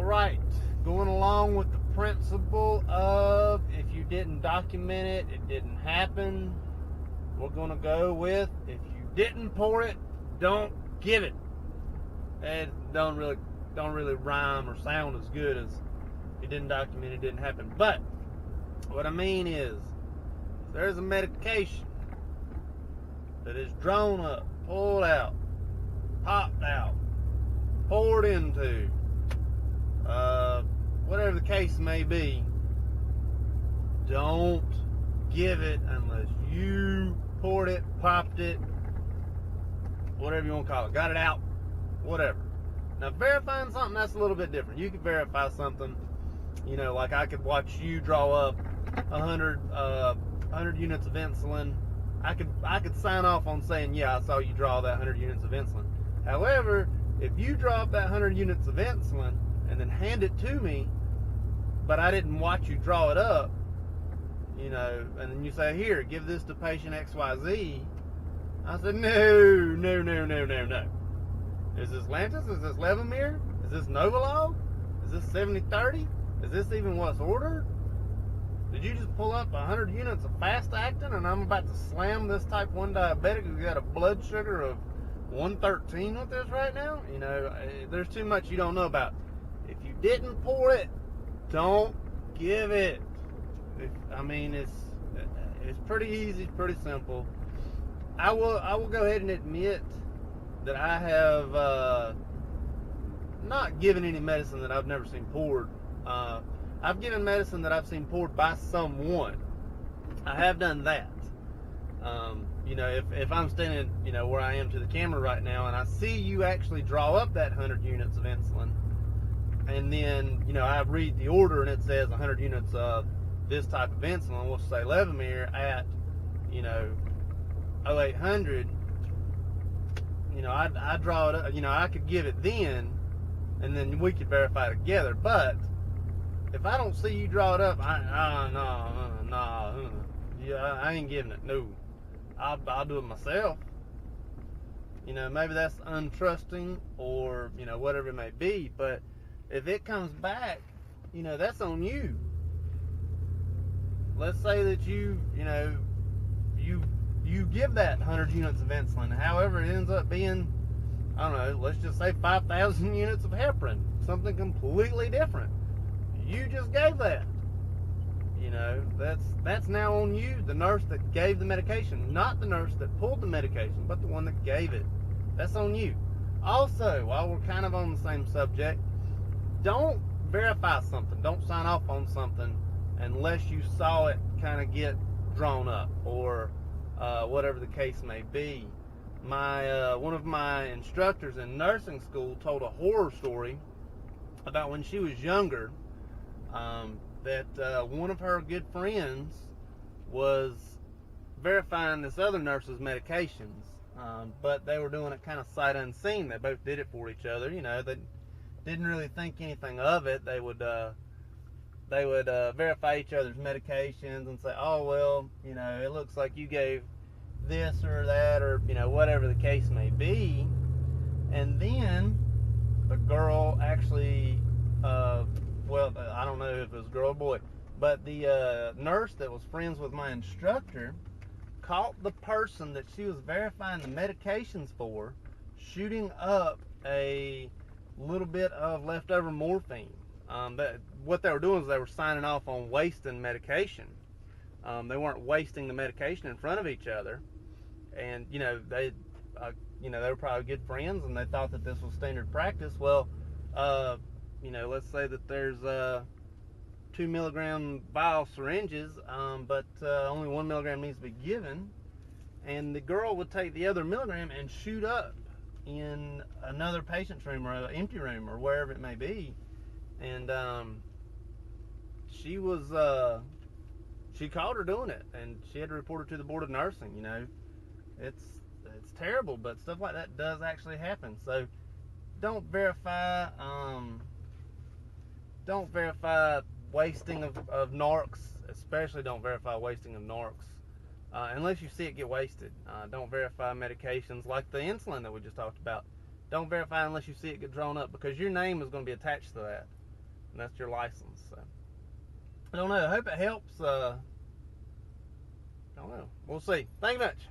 All right, going along with the principle of if you didn't document it, it didn't happen. We're gonna go with if you didn't pour it, don't give it. It don't really rhyme or sound as good as if you didn't document it, didn't happen. But what I mean is, if there's a medication that is drawn up, pulled out, popped out, poured into, whatever the case may be, don't give it unless you poured it, popped it, whatever you want to call it, got it out, whatever. Now, verifying something, that's a little bit different. You can verify something, like I could watch you draw up 100 units of insulin. I could sign off on saying, yeah, I saw you draw that 100 units of insulin. However, if you draw up that 100 units of insulin and then hand it to me, but I didn't watch you draw it up, and then you say, here, give this to patient XYZ, I said, no. Is this Lantus? Is this Levemir? Is this Novolog? Is this 7030? Is this even what's ordered? Did you just pull up 100 units of fast-acting and I'm about to slam this type 1 diabetic who's got a blood sugar of 113 with this right now? There's too much you don't know about. If you didn't pour it, don't give it. It's pretty easy, pretty simple. I will go ahead and admit that I have not given any medicine that I've never seen poured. I've given medicine that I've seen poured by someone. I have done that. If I'm standing, where I am to the camera right now, and I see you actually draw up that 100 units of insulin, and then, I read the order and it says 100 units of this type of insulin, we'll say Levemir at, 0800, I draw it up, I could give it then, and then we could verify together. But if I don't see you draw it up, I ain't giving it. No, I'll do it myself. Maybe that's untrusting or whatever it may be. But if it comes back, that's on you. Let's say that you give that 100 units of insulin. However, it ends up being, I don't know, let's just say 5,000 units of heparin. Something completely different. You just gave that. That's now on you, the nurse that gave the medication. Not the nurse that pulled the medication, but the one that gave it. That's on you. Also, while we're kind of on the same subject, don't verify something. Don't sign off on something unless you saw it kind of get drawn up or whatever the case may be. One of my instructors in nursing school told a horror story about when she was younger, that one of her good friends was verifying this other nurse's medications, but they were doing it kind of sight unseen. They both did it for each other. They didn't really think anything of it. They would verify each other's medications and say, oh, well, it looks like you gave this or that or, whatever the case may be. And then the girl actually, I don't know if it was a girl or boy, but the nurse that was friends with my instructor caught the person that she was verifying the medications for shooting up a little bit of leftover morphine. What they were doing is they were signing off on wasting medication. They weren't wasting the medication in front of each other, and they were probably good friends, and they thought that this was standard practice. Well, let's say that there's 2 milligram vial syringes, but only 1 milligram needs to be given, and the girl would take the other milligram and shoot up in another patient's room or an empty room or wherever it may be. And she caught her doing it, and she had to report her to the board of nursing. It's terrible, but stuff like that does actually happen. So don't verify wasting of narcs. Especially don't verify wasting of narcs unless you see it get wasted. Don't verify medications like the insulin that we just talked about. Don't verify unless you see it get drawn up, because your name is going to be attached to that. and that's your license. So I don't know. I hope it helps. I don't know. We'll see. Thank you much.